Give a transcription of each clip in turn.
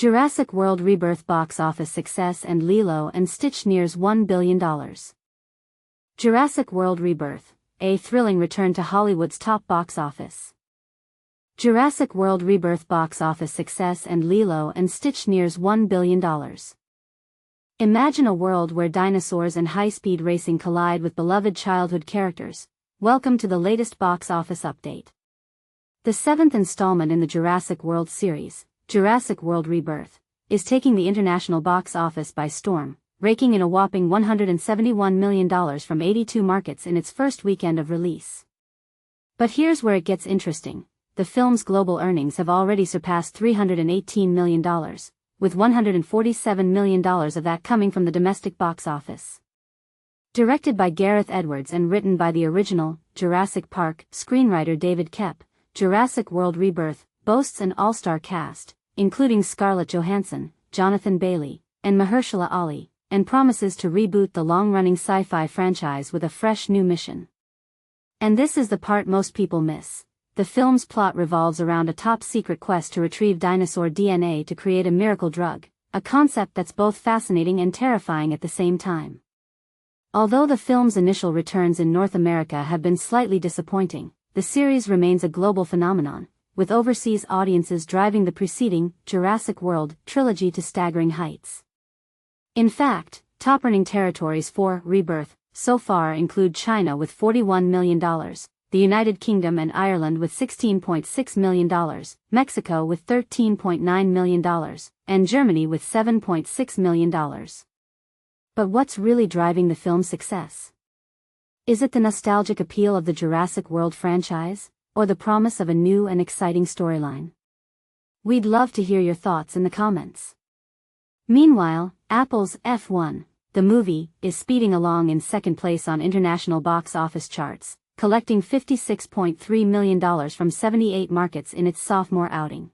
Jurassic World Rebirth box office success and Lilo and Stitch nears $1 billion. Jurassic World Rebirth, a thrilling return to Hollywood's top box office. Jurassic World Rebirth box office success and Lilo and Stitch nears $1 billion. Imagine a world where dinosaurs and high-speed racing collide with beloved childhood characters. Welcome to the latest box office update. The seventh installment in the Jurassic World series, Jurassic World Rebirth, is taking the international box office by storm, raking in a whopping $171 million from 82 markets in its first weekend of release. But here's where it gets interesting. The film's global earnings have already surpassed $318 million, with $147 million of that coming from the domestic box office. Directed by Gareth Edwards and written by the original, Jurassic Park, screenwriter David Koepp, Jurassic World Rebirth boasts an all-star cast, including Scarlett Johansson, Jonathan Bailey, and Mahershala Ali, and promises to reboot the long-running sci-fi franchise with a fresh new mission. And this is the part most people miss. The film's plot revolves around a top-secret quest to retrieve dinosaur DNA to create a miracle drug, a concept that's both fascinating and terrifying at the same time. Although the film's initial returns in North America have been slightly disappointing, the series remains a global phenomenon, with overseas audiences driving the preceding Jurassic World trilogy to staggering heights. In fact, top-earning territories for Rebirth so far include China with $41 million, the United Kingdom and Ireland with $16.6 million, Mexico with $13.9 million, and Germany with $7.6 million. But what's really driving the film's success? Is it the nostalgic appeal of the Jurassic World franchise, or the promise of a new and exciting storyline? We'd love to hear your thoughts in the comments. Meanwhile, Apple's F1, the movie, is speeding along in second place on international box office charts, collecting $56.3 million from 78 markets in its sophomore outing.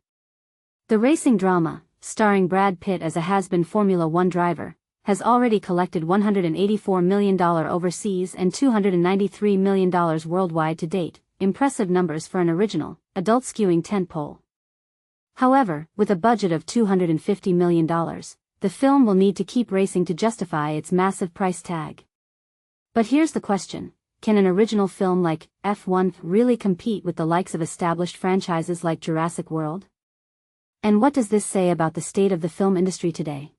The racing drama, starring Brad Pitt as a has-been Formula One driver, has already collected $184 million overseas and $293 million worldwide to date, impressive numbers for an original, adult-skewing tentpole. However, with a budget of $250 million, the film will need to keep racing to justify its massive price tag. But here's the question. Can an original film like F1 really compete with the likes of established franchises like Jurassic World? And what does this say about the state of the film industry today?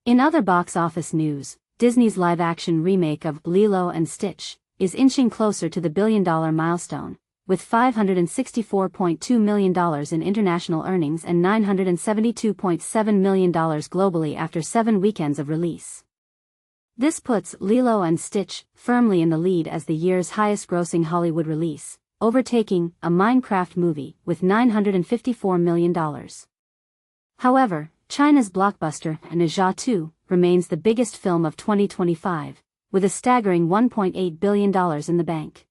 In other box office news, Disney's live-action remake of Lilo and Stitch is inching closer to the billion-dollar milestone, with $564.2 million in international earnings and $972.7 million globally after 7 weekends of release. This puts Lilo and Stitch firmly in the lead as the year's highest-grossing Hollywood release, overtaking a Minecraft movie with $954 million. However, China's blockbuster Ne Zha 2 remains the biggest film of 2025, with a staggering $1.8 billion in the bank.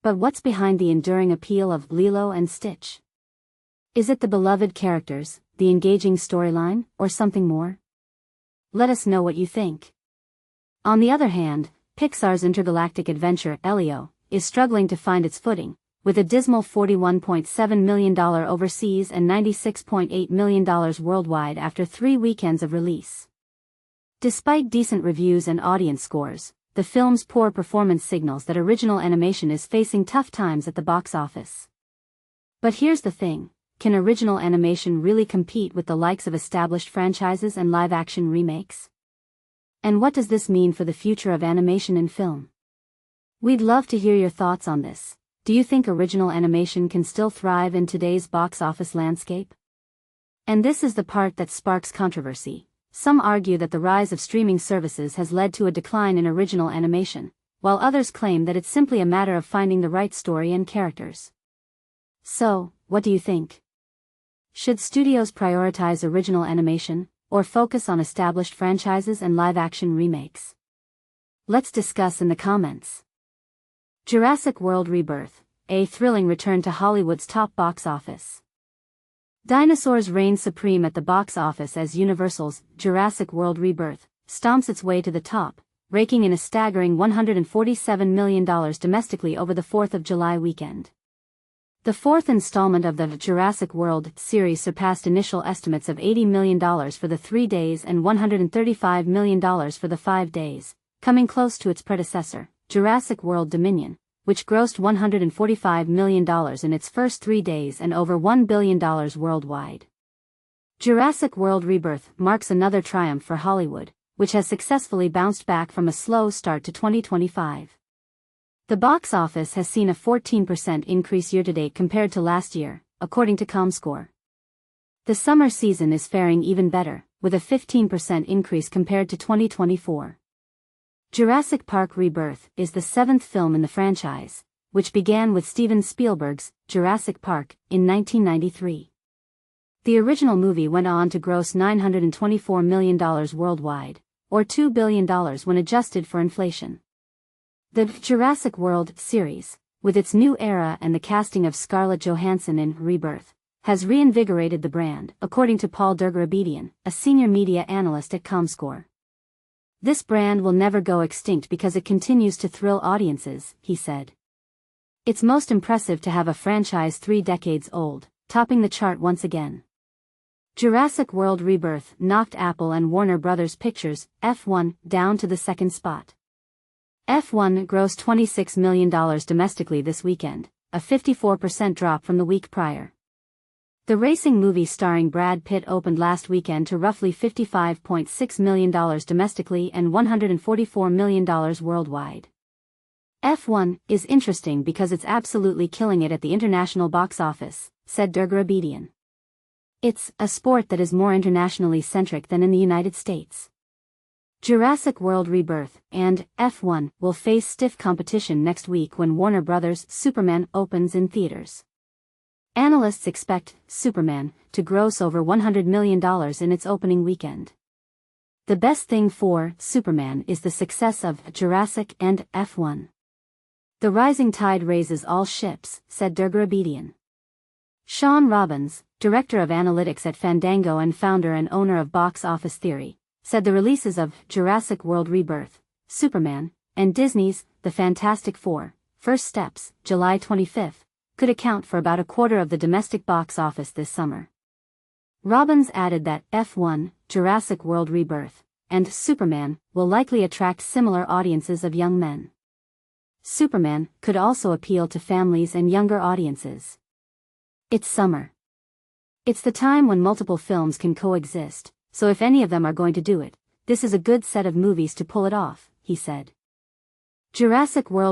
But what's behind the enduring appeal of Lilo and Stitch? Is it the beloved characters, the engaging storyline, or something more? Let us know what you think. On the other hand, Pixar's intergalactic adventure Lilo is struggling to find its footing, with a dismal $41.7 million overseas and $96.8 million worldwide after 3 weekends of release. Despite decent reviews and audience scores, the film's poor performance signals that original animation is facing tough times at the box office. But here's the thing, can original animation really compete with the likes of established franchises and live-action remakes? And what does this mean for the future of animation in film? We'd love to hear your thoughts on this. Do you think original animation can still thrive in today's box office landscape? And this is the part that sparks controversy. Some argue that the rise of streaming services has led to a decline in original animation, while others claim that it's simply a matter of finding the right story and characters. So, what do you think? Should studios prioritize original animation, or focus on established franchises and live-action remakes? Let's discuss in the comments. Jurassic World Rebirth, a thrilling return to Hollywood's top box office. Dinosaurs reign supreme at the box office as Universal's Jurassic World Rebirth stomps its way to the top, raking in a staggering $147 million domestically over the 4th of July weekend. The fourth installment of the Jurassic World series surpassed initial estimates of $80 million for the 3 days and $135 million for the 5 days, coming close to its predecessor, Jurassic World Dominion, which grossed $145 million in its first 3 days and over $1 billion worldwide. Jurassic World Rebirth marks another triumph for Hollywood, which has successfully bounced back from a slow start to 2025. The box office has seen a 14% increase year-to-date compared to last year, according to ComScore. The summer season is faring even better, with a 15% increase compared to 2024. Jurassic Park Rebirth is the 7th film in the franchise, which began with Steven Spielberg's Jurassic Park in 1993. The original movie went on to gross $924 million worldwide, or $2 billion when adjusted for inflation. The Jurassic World series, with its new era and the casting of Scarlett Johansson in Rebirth, has reinvigorated the brand, according to Paul Dergarabedian, a senior media analyst at ComScore. This brand will never go extinct because it continues to thrill audiences, he said. It's most impressive to have a franchise 3 decades old, topping the chart once again. Jurassic World Rebirth knocked Apple and Warner Bros. Pictures, F1, down to the second spot. F1 grossed $26 million domestically this weekend, a 54% drop from the week prior. The racing movie starring Brad Pitt opened last weekend to roughly $55.6 million domestically and $144 million worldwide. F1 is interesting because it's absolutely killing it at the international box office, said Dergarabedian. It's a sport that is more internationally centric than in the United States. Jurassic World Rebirth and F1 will face stiff competition next week when Warner Bros. Superman opens in theaters. Analysts expect Superman to gross over $100 million in its opening weekend. The best thing for Superman is the success of Jurassic and F1. The rising tide raises all ships, said Dergarabedian. Sean Robbins, director of analytics at Fandango and founder and owner of Box Office Theory, said the releases of Jurassic World Rebirth, Superman, and Disney's The Fantastic Four, First Steps, July 25, could account for about a quarter of the domestic box office this summer. Robbins added that F1, Jurassic World Rebirth, and Superman will likely attract similar audiences of young men. Superman could also appeal to families and younger audiences. It's summer. It's the time when multiple films can coexist, so if any of them are going to do it, this is a good set of movies to pull it off, he said. Jurassic World